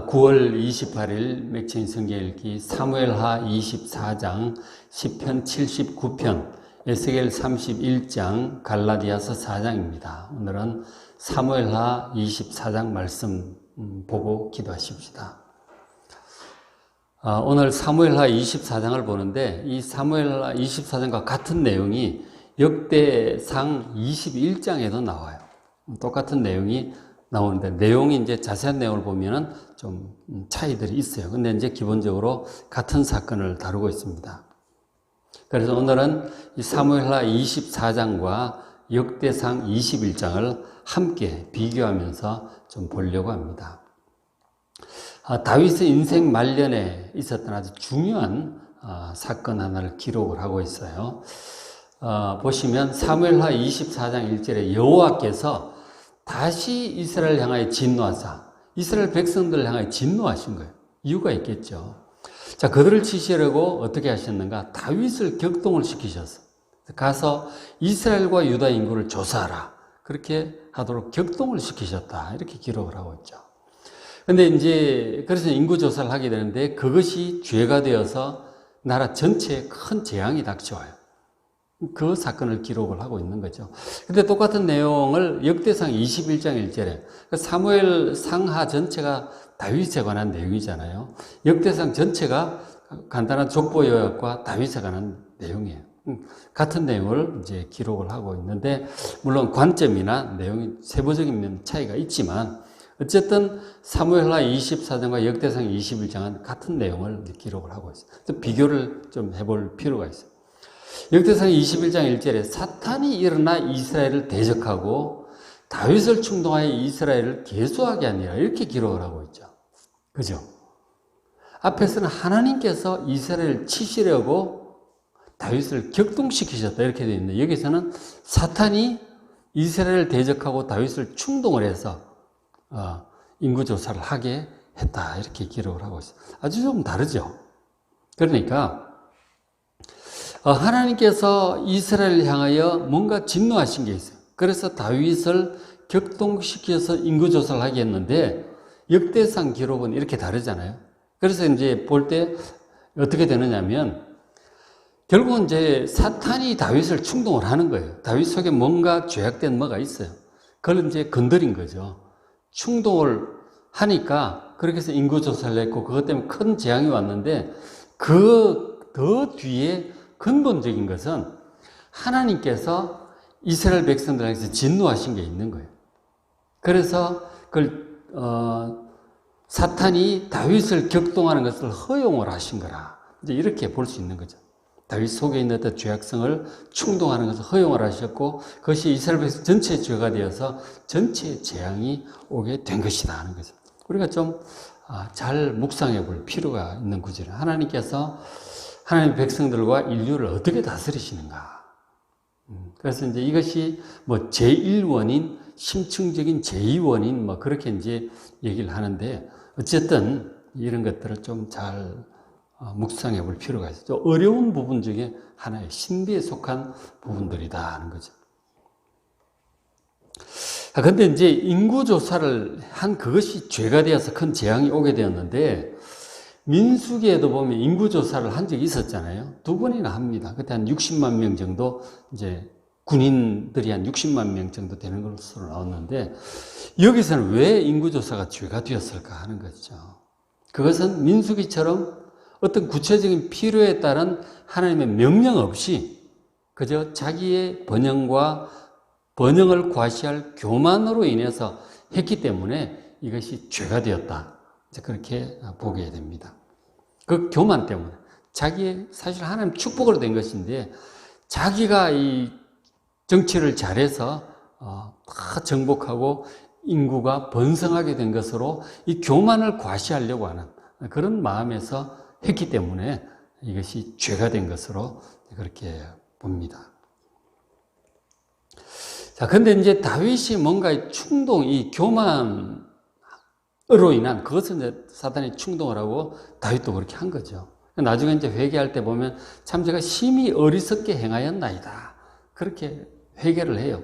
9월 28일 맥체인 성경 읽기 사무엘하 24장, 시편 79편, 에스겔 31장, 갈라디아서 4장입니다. 오늘은 사무엘하 24장 말씀 보고 기도하십시다. 오늘 사무엘하 24장을 보는데 이 사무엘하 24장과 같은 내용이 역대상 21장에도 나와요. 똑같은 내용이 나오는데 내용이 이제 자세한 내용을 보면은 좀 차이들이 있어요. 근데 이제 기본적으로 같은 사건을 다루고 있습니다. 그래서 오늘은 이 사무엘하 24장과 역대상 21장을 함께 비교하면서 좀 보려고 합니다. 다윗의 인생 말년에 있었던 아주 중요한 사건 하나를 기록을 하고 있어요. 보시면 사무엘하 24장 1절에 여호와께서 다시 이스라엘 향하여 진노하사 이스라엘 백성들을 향하여 진노하신 거예요. 이유가 있겠죠. 자, 그들을 치시려고 어떻게 하셨는가? 다윗을 격동을 시키셨어. 가서 이스라엘과 유다 인구를 조사하라. 그렇게 하도록 격동을 시키셨다. 이렇게 기록을 하고 있죠. 근데 이제 그래서 인구 조사를 하게 되는데 그것이 죄가 되어서 나라 전체에 큰 재앙이 닥쳐와요. 그 사건을 기록을 하고 있는 거죠. 근데 똑같은 내용을 역대상 21장 1절에 사무엘 상하 전체가 다윗에 관한 내용이잖아요. 역대상 전체가 간단한 족보 요약과 다윗에 관한 내용이에요. 같은 내용을 이제 기록을 하고 있는데 물론 관점이나 내용이 세부적인 면 차이가 있지만 어쨌든 사무엘하 24장과 역대상 21장은 같은 내용을 기록을 하고 있어요. 비교를 좀 해볼 필요가 있어요. 역대상 21장 1절에 사탄이 일어나 이스라엘을 대적하고 다윗을 충동하여 이스라엘을 계수하게 하니라 이렇게 기록을 하고 있죠. 그죠? 앞에서는 하나님께서 이스라엘을 치시려고 다윗을 격동시키셨다 이렇게 되어 있는데 여기서는 사탄이 이스라엘을 대적하고 다윗을 충동을 해서 인구조사를 하게 했다 이렇게 기록을 하고 있어요. 아주 좀 다르죠. 그러니까 하나님께서 이스라엘을 향하여 뭔가 진노하신 게 있어요. 그래서 다윗을 격동시켜서 인구조사를 하게 했는데 역대상 기록은 이렇게 다르잖아요. 그래서 이제 볼 때 어떻게 되느냐면 결국은 이제 사탄이 다윗을 충동을 하는 거예요. 다윗 속에 뭔가 죄악된 뭐가 있어요. 그걸 이제 건드린 거죠. 충동을 하니까 그렇게 해서 인구조사를 했고 그것 때문에 큰 재앙이 왔는데 그 더 뒤에 근본적인 것은 하나님께서 이스라엘 백성들에게서 진노하신 게 있는 거예요. 그래서 그걸 사탄이 다윗을 격동하는 것을 허용을 하신 거라. 이제 이렇게 볼 수 있는 거죠. 다윗 속에 있는 어떤 죄악성을 충동하는 것을 허용을 하셨고 그것이 이스라엘 백성 전체의 죄가 되어서 전체의 재앙이 오게 된 것이다 하는 거죠. 우리가 좀 잘 묵상해 볼 필요가 있는 구절이에요. 하나님께서 하나님의 백성들과 인류를 어떻게 다스리시는가. 그래서 이제 이것이 뭐 제1원인, 심층적인 제2원인, 뭐 그렇게 이제 얘기를 하는데, 어쨌든 이런 것들을 좀 잘 묵상해 볼 필요가 있어요. 좀 어려운 부분 중에 하나의 신비에 속한 부분들이다 하는 거죠. 근데 이제 인구조사를 한 그것이 죄가 되어서 큰 재앙이 오게 되었는데, 민수기에도 보면 인구조사를 한 적이 있었잖아요. 2번이나 합니다. 그때 한 60만 명 정도, 이제 군인들이 한 60만 명 정도 되는 것으로 나왔는데, 여기서는 왜 인구조사가 죄가 되었을까 하는 거죠. 그것은 민수기처럼 어떤 구체적인 필요에 따른 하나님의 명령 없이 그저 자기의 번영을 과시할 교만으로 인해서 했기 때문에 이것이 죄가 되었다. 그렇게 보게 됩니다. 그 교만 때문에 자기의 사실 하나님 축복으로 된 것인데 자기가 이 정치를 잘해서 다 정복하고 인구가 번성하게 된 것으로 이 교만을 과시하려고 하는 그런 마음에서 했기 때문에 이것이 죄가 된 것으로 그렇게 봅니다. 자, 근데 이제 다윗이 뭔가 충동, 이 교만 으로 인한 그것은 이제 사단이 충동을 하고 다윗도 그렇게 한 거죠. 나중에 이제 회개할 때 보면 참 제가 심히 어리석게 행하였나이다. 그렇게 회개를 해요.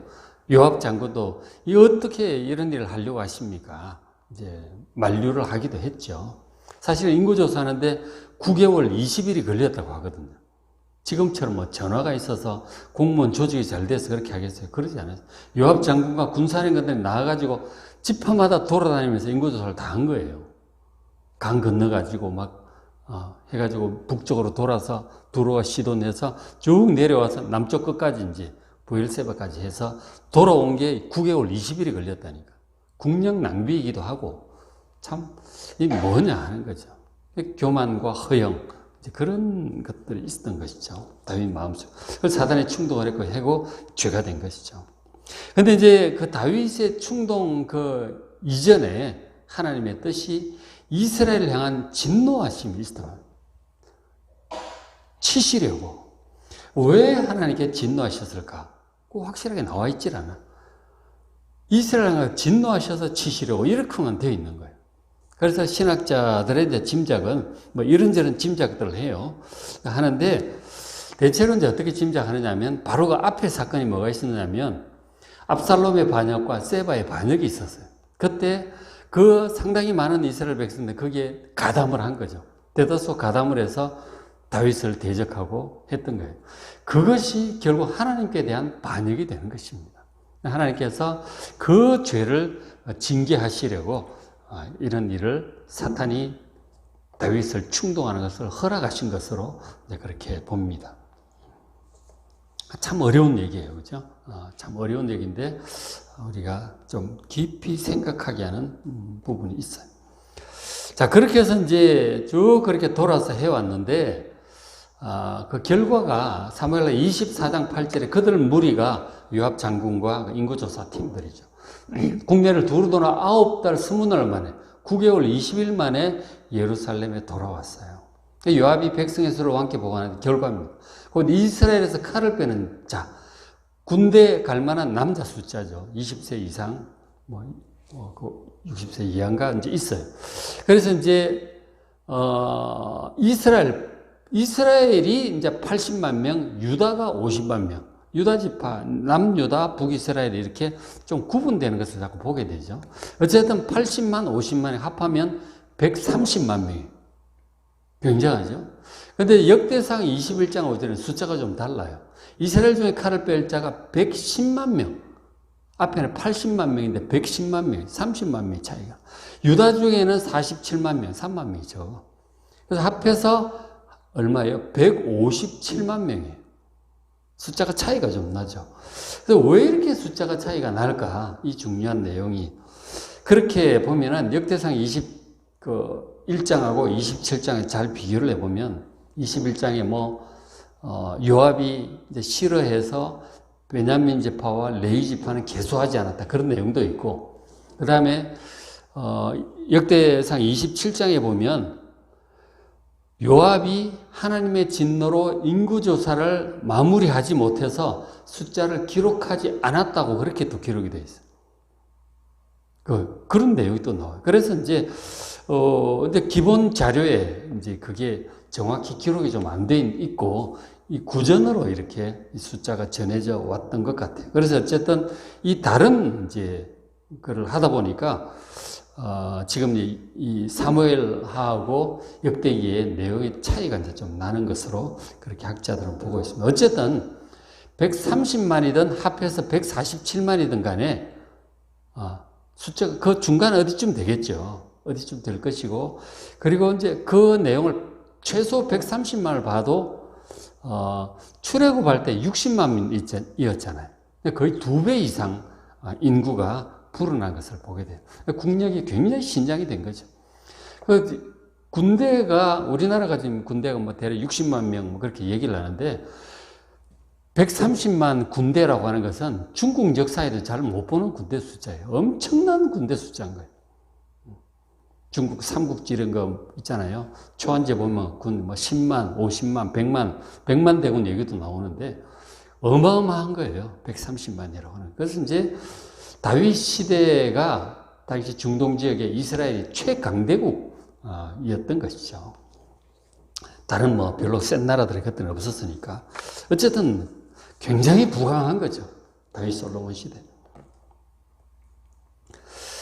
요압 장군도 어떻게 이런 일을 하려고 하십니까? 이제 만류를 하기도 했죠. 사실 인구조사하는데 9개월 20일이 걸렸다고 하거든요. 지금처럼 뭐 전화가 있어서 공무원 조직이 잘 돼서 그렇게 하겠어요? 그러지 않아요. 요압 장군과 군사령관들이 나와가지고 지파마다 돌아다니면서 인구조사를 다 한 거예요. 강 건너가지고 막 해가지고 북쪽으로 돌아서 두로와 시돈에서 쭉 내려와서 남쪽 끝까지 이제 부엘세바까지 해서 돌아온 게 9개월 20일이 걸렸다니까. 국력 낭비이기도 하고 참 이게 뭐냐 하는 거죠. 교만과 허영 그런 것들이 있었던 것이죠. 다윗 마음속. 그래서 사단의 충동을 했고 해고 죄가 된 것이죠. 근데 이제 그 다윗의 충동 그 이전에 하나님의 뜻이 이스라엘을 향한 진노하심이 있었던 거예요. 치시려고. 왜 하나님께 진노하셨을까? 꼭 확실하게 나와 있질 않아. 이스라엘을 향해 진노하셔서 치시려고 이렇게만 되어 있는 거예요. 그래서 신학자들의 이제 짐작은 뭐 이런저런 짐작들을 해요. 하는데 대체로 이제 어떻게 짐작하느냐 하면 바로 그 앞에 사건이 뭐가 있었냐면 압살롬의 반역과 세바의 반역이 있었어요. 그때 그 상당히 많은 이스라엘 백성들 거기에 가담을 한 거죠. 대다수 가담을 해서 다윗을 대적하고 했던 거예요. 그것이 결국 하나님께 대한 반역이 되는 것입니다. 하나님께서 그 죄를 징계하시려고 이런 일을 사탄이 다윗을 충동하는 것을 허락하신 것으로 그렇게 봅니다. 참 어려운 얘기예요. 그죠? 참 어려운 얘기인데 우리가 좀 깊이 생각하게 하는 부분이 있어요. 자, 그렇게 해서 이제 쭉 그렇게 돌아서 해왔는데 그 결과가 사무엘하 24장 8절에 그들 무리가 요압 장군과 인구조사 팀들이죠. 국내를 두루 돌아 9달 20날 만에 9개월 20일 만에 예루살렘에 돌아왔어요. 요압이 백성의 수를 왕께 보고하는 결과입니다. 곧 이스라엘에서 칼을 빼는 자, 군대 갈 만한 남자 숫자죠. 20세 이상, 60세 이하인가 이제 있어요. 그래서 이제 이스라엘이 이제 80만 명, 유다가 50만 명, 유다 지파, 남유다, 북이스라엘 이렇게 좀 구분되는 것을 자꾸 보게 되죠. 어쨌든 80만, 50만이 합하면 130만 명이에요. 굉장하죠? 근데 역대상 21장 5절은 숫자가 좀 달라요. 이스라엘 중에 칼을 뺄 자가 110만 명. 앞에는 80만 명인데 110만 명, 30만 명의 차이가. 유다 중에는 47만 명, 3만 명이죠. 그래서 합해서 얼마예요? 157만 명이에요. 숫자가 차이가 좀 나죠. 그래서 왜 이렇게 숫자가 차이가 날까? 이 중요한 내용이. 그렇게 보면은 역대상 1장하고 27장에 잘 비교를 해보면 21장에 요압이 이제 싫어해서 베냐민 지파와 레위 지파는 계수하지 않았다. 그런 내용도 있고, 그 다음에 역대상 27장에 보면 요압이 하나님의 진노로 인구조사를 마무리하지 못해서 숫자를 기록하지 않았다고 그렇게 또 기록이 되어 있어요. 그런 내용이 또 나와요. 그래서 이제, 근데 기본 자료에 이제 그게 정확히 기록이 좀 안 돼 있고, 이 구전으로 이렇게 숫자가 전해져 왔던 것 같아요. 그래서 어쨌든 이 다른 이제 그걸 하다 보니까, 지금 이 사무엘하고 역대기의 내용의 차이가 이제 좀 나는 것으로 그렇게 학자들은 보고 있습니다. 어쨌든 130만이든 합해서 147만이든 간에, 숫자가 그 중간 어디쯤 되겠죠. 어디쯤 될 것이고, 그리고 이제 그 내용을 최소 130만을 봐도 출애굽할 때 60만이었잖아요. 거의 2배 이상 인구가 불어난 것을 보게 돼요. 국력이 굉장히 신장이 된 거죠. 군대가, 우리나라가 지금 군대가 대략 60만 명 그렇게 얘기를 하는데, 130만 군대라고 하는 것은 중국 역사에도 잘 못 보는 군대 숫자예요. 엄청난 군대 숫자인 거예요. 중국 삼국지 이런 거 있잖아요. 초안제 보면 군 10만, 50만, 100만 대군 얘기도 나오는데 어마어마한 거예요. 130만이라고 하는. 그래서 이제 다윗 시대가 당시 중동 지역의 이스라엘이 최강대국이었던 것이죠. 다른 별로 센 나라들이 그때는 없었으니까. 어쨌든 굉장히 부강한 거죠. 다윗 솔로몬 시대.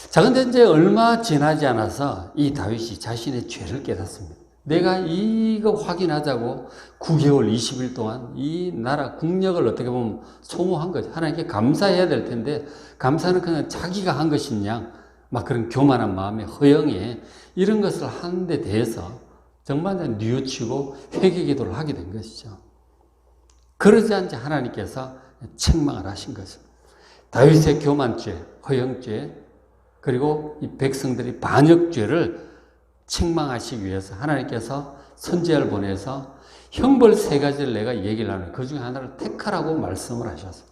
자, 자, 근데 이제 얼마 지나지 않아서 이 다윗이 자신의 죄를 깨닫습니다. 내가 이거 확인하자고 9개월 20일 동안 이 나라 국력을 어떻게 보면 소모한 거죠. 하나님께 감사해야 될 텐데, 감사는 그냥 자기가 한 것이냐, 막 그런 교만한 마음에 허영에 이런 것을 하는 데 대해서 정말 뉘우치고 회개 기도를 하게 된 것이죠. 그러지 않지 하나님께서 책망을 하신 거죠. 다윗의 교만죄, 허영죄, 그리고 이 백성들이 반역죄를 책망하시기 위해서 하나님께서 선지자를 보내서 형벌 3가지를 내가 얘기를 하는, 그 중에 하나를 택하라고 말씀을 하셨어요.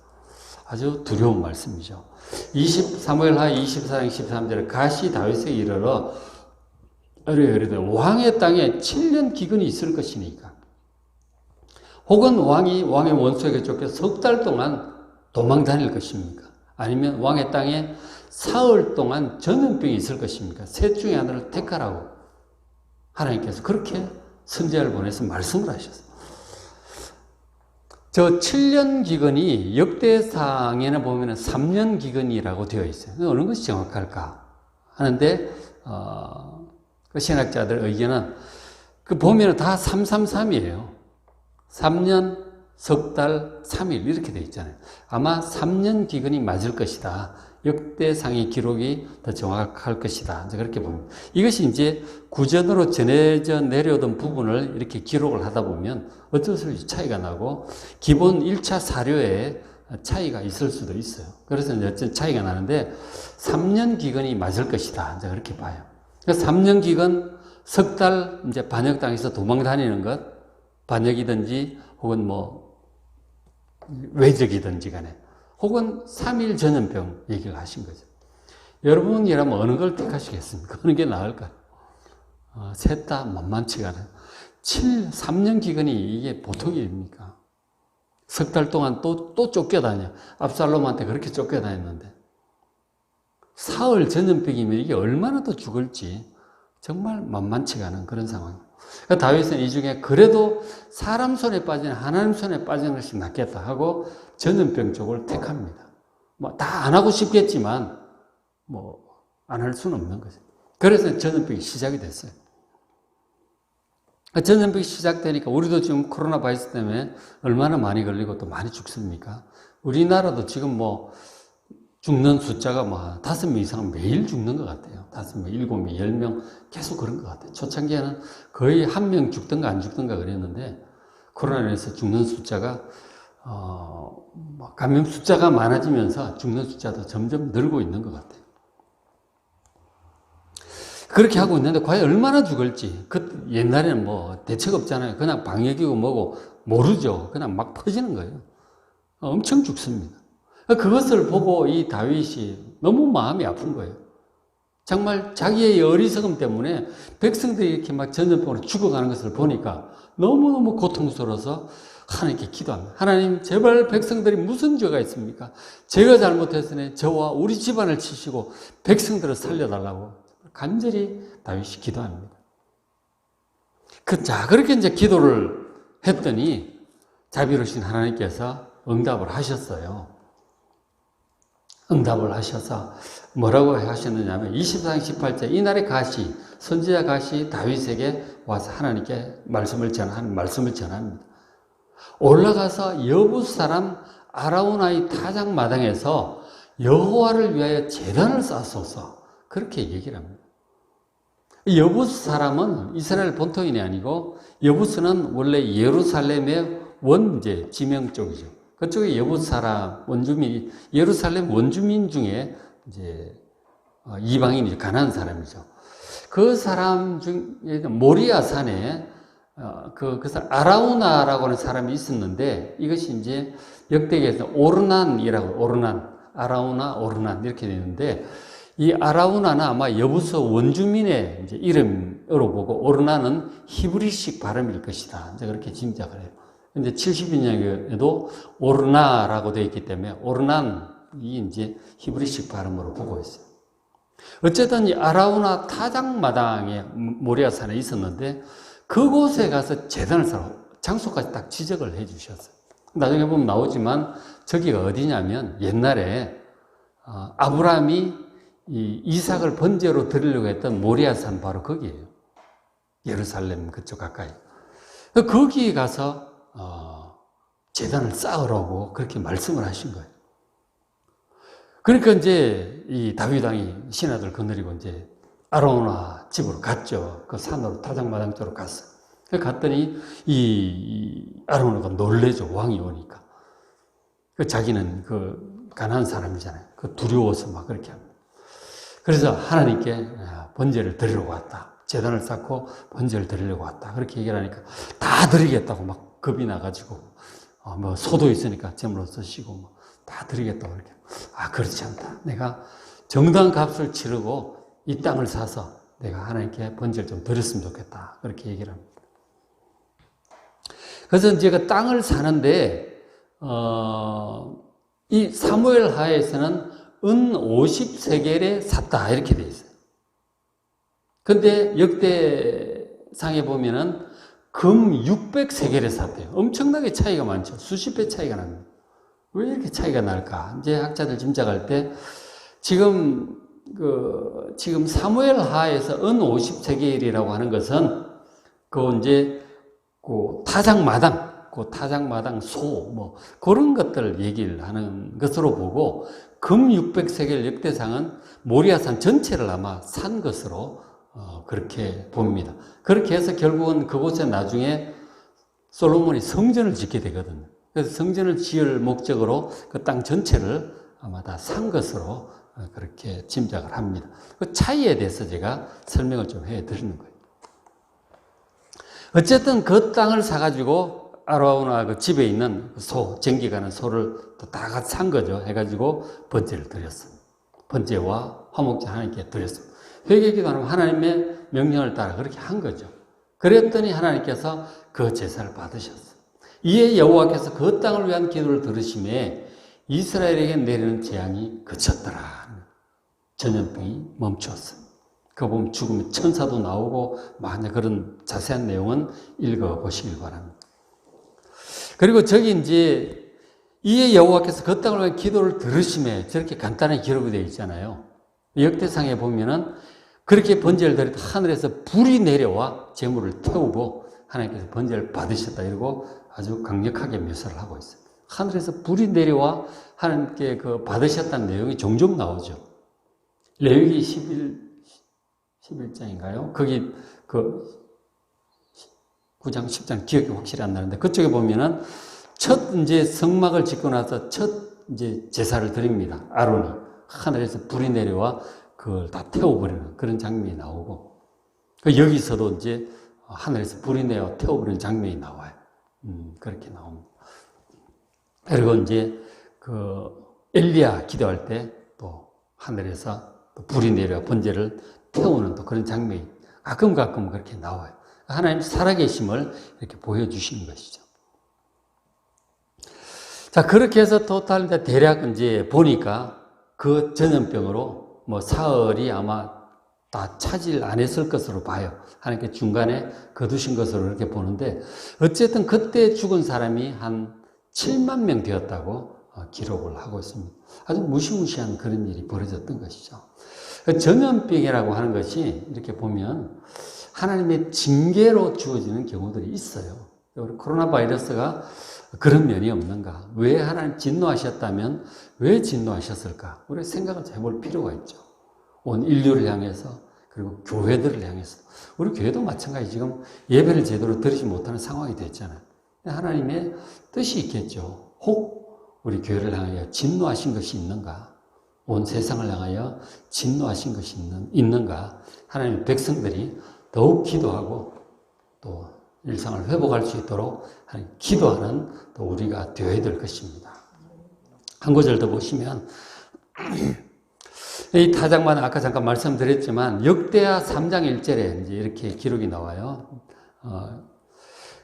아주 두려운 말씀이죠. 사무엘하 24장 13절에 가시 다윗에게 이르러 이르되 왕의 땅에 7년 기근이 있을 것이니까, 혹은 왕의 원수에게 쫓겨 석 달 동안 도망 다닐 것입니까? 아니면 왕의 땅에 사흘 동안 전염병이 있을 것입니까? 셋 중에 하나를 택하라고 하나님께서 그렇게 선지자를 보내서 말씀을 하셨어요. 저 7년 기근이 역대상에는 보면 3년 기근이라고 되어 있어요. 어느 것이 정확할까 하는데, 그 신학자들 의견은 보면 다 333이에요. 3년, 석 달, 3일 이렇게 되어 있잖아요. 아마 3년 기근이 맞을 것이다. 역대상의 기록이 더 정확할 것이다. 이제 그렇게 봅니다. 이것이 이제 구전으로 전해져 내려오던 부분을 이렇게 기록을 하다 보면 어쩔 수 없이 차이가 나고, 기본 1차 사료에 차이가 있을 수도 있어요. 그래서 이제 어쨌든 차이가 나는데 3년 기근이 맞을 것이다. 이제 그렇게 봐요. 3년 기근, 석 달 이제 반역당해서 도망 다니는 것, 반역이든지 혹은 외적이든지 간에, 혹은 3일 전염병 얘기를 하신 거죠. 여러분이라면 어느 걸 택하시겠습니까? 어느 게 나을까요? 셋 다 만만치가 않아요. 3년 기간이 이게 보통 일입니까? 석 달 동안 또 쫓겨다녀. 압살롬한테 그렇게 쫓겨다녔는데. 사흘 전염병이면 이게 얼마나 더 죽을지 정말 만만치가 않은 그런 상황입니다. 그러니까 다윗은 이 중에 그래도 사람 손에 빠지는, 하나님 손에 빠지는 것이 낫겠다 하고 전염병 쪽을 택합니다. 다 안 하고 싶겠지만 안 할 수는 없는 거죠. 그래서 전염병이 시작이 됐어요. 전염병이 시작되니까 우리도 지금 코로나 바이러스 때문에 얼마나 많이 걸리고 또 많이 죽습니까? 우리나라도 지금 죽는 숫자가 5명 이상 매일 죽는 것 같아요. 5명, 7명, 10명 계속 그런 것 같아요. 초창기에는 거의 1명 죽든가 안 죽든가 그랬는데, 코로나로 인해서 죽는 숫자가 감염 숫자가 많아지면서 죽는 숫자도 점점 늘고 있는 것 같아요. 그렇게 하고 있는데 과연 얼마나 죽을지, 옛날에는 대책 없잖아요. 그냥 방역이고 뭐고 모르죠. 그냥 막 퍼지는 거예요. 엄청 죽습니다. 그것을 보고 이 다윗이 너무 마음이 아픈 거예요. 정말 자기의 어리석음 때문에 백성들이 이렇게 막 전염병으로 죽어가는 것을 보니까 너무너무 고통스러워서 하나님께 기도합니다. 하나님, 제발 백성들이 무슨 죄가 있습니까? 제가 잘못했으니 저와 우리 집안을 치시고 백성들을 살려달라고 간절히 다윗이 기도합니다. 그렇게 이제 기도를 했더니 자비로우신 하나님께서 응답을 하셨어요. 응답을 하셔서 뭐라고 하셨느냐면 24장 18절, 이날에 가시, 선지자 가시 다윗에게 와서 하나님께 말씀을 전합니다. 올라가서 여부스 사람 아라우나의 타작마당에서 여호와를 위하여 제단을 쌓소서, 그렇게 얘기를 합니다. 여부스 사람은 이스라엘 본토인이 아니고, 여부스는 원래 예루살렘의 원제 지명 쪽이죠. 그쪽에 여부스 사람 원주민, 예루살렘 원주민 중에 이제 이방인이죠. 가난한 사람이죠. 그 사람 중에 모리아 산에 그래서 아라우나라고 하는 사람이 있었는데, 이것이 이제 역대기에서 아라우나 오르난 이렇게 되는데, 이 아라우나는 아마 여부스 원주민의 이제 이름으로 보고, 오르난은 히브리식 발음일 것이다. 이제 그렇게 짐작을 해요. 근데 70인역에도 오르나라고 되어 있기 때문에 오르난이 이제 히브리식 발음으로 보고 있어요. 어쨌든 이 아라우나 타작마당에 모리아산에 있었는데, 그곳에 가서 제단을 쌓고 장소까지 딱 지적을 해 주셨어요. 나중에 보면 나오지만 저기가 어디냐면, 옛날에 아브라함이 이 이삭을 번제로 드리려고 했던 모리아산 바로 거기예요. 예루살렘 그쪽 가까이. 거기에 가서 제단을 쌓으라고 그렇게 말씀을 하신 거예요. 그러니까 이제 이 다윗 왕이 신하들 거느리고 이제 아로나 집으로 갔죠. 그 산으로 타작마당 쪽으로 갔어요. 갔더니 이 아로나가 놀래죠. 왕이 오니까. 그 자기는 그 가난한 사람이잖아요. 그 두려워서 막 그렇게 합니다. 그래서 하나님께 번제를 드리려고 왔다. 제단을 쌓고 번제를 드리려고 왔다. 그렇게 얘기를 하니까 다 드리겠다고 막 겁이 나가지고 뭐 소도 있으니까 제물로 쓰시고 뭐 다 드리겠다고 그렇게. 그렇지 않다. 내가 정당한 값을 치르고 이 땅을 사서 내가 하나님께 번제를 좀 드렸으면 좋겠다. 그렇게 얘기를 합니다. 그래서 이제 그 땅을 사는데 이 사무엘 하에서는 은 50세겔에 샀다 이렇게 돼 있어요. 근데 역대상에 보면은 금 600세겔에 샀대요. 엄청나게 차이가 많죠. 수십 배 차이가 납니다. 왜 이렇게 차이가 날까? 이제 학자들 짐작할 때 지금 사무엘 하에서 은 50세겔이라고 하는 것은 이제 타작마당 소 뭐 그런 것들을 얘기를 하는 것으로 보고 금 600세겔 역대상은 모리아산 전체를 아마 산 것으로 그렇게 봅니다. 그렇게 해서 결국은 그곳에 나중에 솔로몬이 성전을 짓게 되거든요. 그래서 성전을 지을 목적으로 그 땅 전체를 아마 다 산 것으로 그렇게 짐작을 합니다. 그 차이에 대해서 제가 설명을 좀 해드리는 거예요. 어쨌든 그 땅을 사가지고 아로나 그 집에 있는 소, 쟁기가는 소를 또 다 산 거죠. 해가지고 번제를 드렸습니다. 번제와 화목제 하나님께 드렸습니다. 회개기도하는 하나님의 명령을 따라 그렇게 한 거죠. 그랬더니 하나님께서 그 제사를 받으셨어요. 이에 여호와께서 그 땅을 위한 기도를 들으심에 이스라엘에게 내리는 재앙이 그쳤더라. 전염병이 멈추었어요. 그거 보면 죽으면 천사도 나오고 만약 그런 자세한 내용은 읽어보시길 바랍니다. 그리고 저기 이제 이에 여호와께서 그 땅을 위한 기도를 들으심에 저렇게 간단하게 기록이 되어 있잖아요. 역대상에 보면은 그렇게 번제를 드릴 때 하늘에서 불이 내려와 제물을 태우고 하나님께서 번제를 받으셨다 이러고 아주 강력하게 묘사를 하고 있어요. 하늘에서 불이 내려와 하나님께 받으셨다는 내용이 종종 나오죠. 레위기 11장인가요? 거기 9장, 10장 기억이 확실히 안 나는데 그쪽에 보면은 첫 이제 성막을 짓고 나서 첫 이제 제사를 드립니다. 아론이 하늘에서 불이 내려와 그걸 다 태워버리는 그런 장면이 나오고 여기서도 이제 하늘에서 불이 내려 태워버리는 장면이 나와요. 그렇게 나옵니다. 그리고 이제 엘리야 기도할 때 또 하늘에서 또 불이 내려 번제를 태우는 또 그런 장면이 가끔 그렇게 나와요. 하나님 살아계심을 이렇게 보여주시는 것이죠. 자, 그렇게 해서 토탈 대략 이제 보니까 그 전염병으로 뭐 사흘이 아마 다 차지를 안 했을 것으로 봐요. 하나님께 중간에 거두신 것으로 이렇게 보는데 어쨌든 그때 죽은 사람이 한 7만 명 되었다고 기록을 하고 있습니다. 아주 무시무시한 그런 일이 벌어졌던 것이죠. 전염병이라고 하는 것이 이렇게 보면 하나님의 징계로 주어지는 경우들이 있어요. 우리 코로나 바이러스가 그런 면이 없는가? 왜 하나님 진노하셨다면 왜 진노하셨을까? 우리 생각을 해볼 필요가 있죠. 온 인류를 향해서 그리고 교회들을 향해서 우리 교회도 마찬가지 지금 예배를 제대로 드리지 못하는 상황이 됐잖아요. 하나님의 뜻이 있겠죠. 혹 우리 교회를 향하여 진노하신 것이 있는가? 온 세상을 향하여 진노하신 것이 있는가? 하나님의 백성들이 더욱 기도하고 또 일상을 회복할 수 있도록 기도하는 또 우리가 되어야 될 것입니다. 한 구절 더 보시면 이 타작만 아까 잠깐 말씀드렸지만 역대하 3장 1절에 이제 이렇게 기록이 나와요.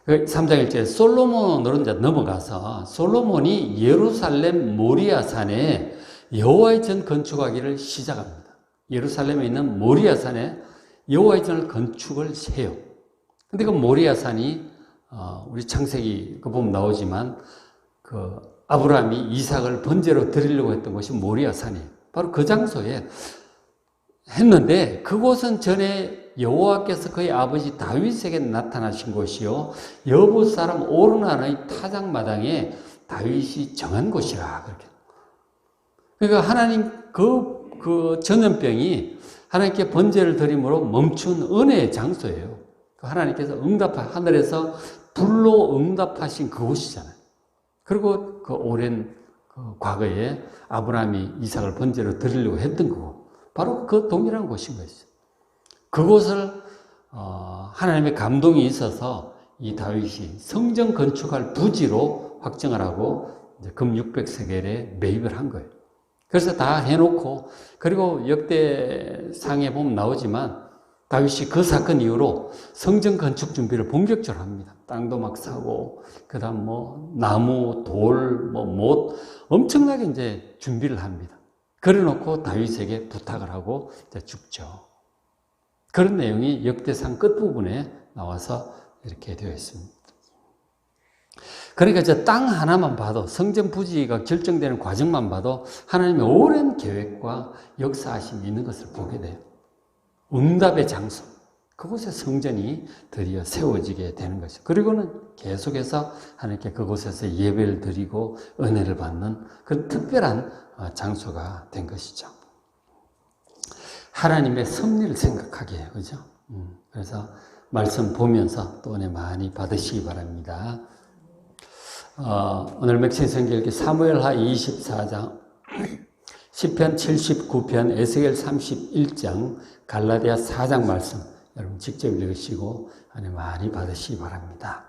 3장 1절에 솔로몬으로 이제 넘어가서 솔로몬이 예루살렘 모리아산에 여호와의 전 건축하기를 시작합니다. 예루살렘에 있는 모리아산에 여호와의 전을 건축을 해요. 근데 그 모리아산이 우리 창세기 그 보면 나오지만 아브라함이 이삭을 번제로 드리려고 했던 것이 모리아산이에요. 바로 그 장소에 했는데 그곳은 전에 여호와께서 그의 아버지 다윗에게 나타나신 곳이요 여부 사람 오르난의 타작마당에 다윗이 정한 곳이라 그렇게. 그러니까 하나님 그 전염병이 하나님께 번제를 드림으로 멈춘 은혜의 장소예요. 하나님께서 하늘에서 불로 응답하신 그곳이잖아요. 그리고 그 오랜 그 과거에 아브라함이 이삭을 번제로 드리려고 했던 그곳, 바로 그 동일한 곳인 것이죠. 그곳을 하나님의 감동이 있어서 이 다윗이 성전 건축할 부지로 확정을 하고 금 600세겔에 매입을 한 거예요. 그래서 다 해놓고, 그리고 역대상에 보면 나오지만 다윗이 그 사건 이후로 성전 건축 준비를 본격적으로 합니다. 땅도 막 사고, 그 다음 나무, 돌, 못, 엄청나게 이제 준비를 합니다. 그래 놓고 다윗에게 부탁을 하고 이제 죽죠. 그런 내용이 역대상 끝부분에 나와서 이렇게 되어 있습니다. 그러니까 저 땅 하나만 봐도, 성전 부지가 결정되는 과정만 봐도 하나님의 오랜 계획과 역사하심이 있는 것을 보게 돼요. 응답의 장소, 그곳에 성전이 드디어 세워지게 되는 것이죠. 그리고는 계속해서 하나님께 그곳에서 예배를 드리고 은혜를 받는 그런 특별한 장소가 된 것이죠. 하나님의 섭리를 생각하게 해요. 그죠? 그래서 말씀 보면서 또 은혜 많이 받으시기 바랍니다. 오늘 맥신 성경 읽기 사무엘하 24장, 시편 79편, 에스겔 31장, 갈라디아 4장 말씀 여러분 직접 읽으시고 은혜 많이 받으시기 바랍니다.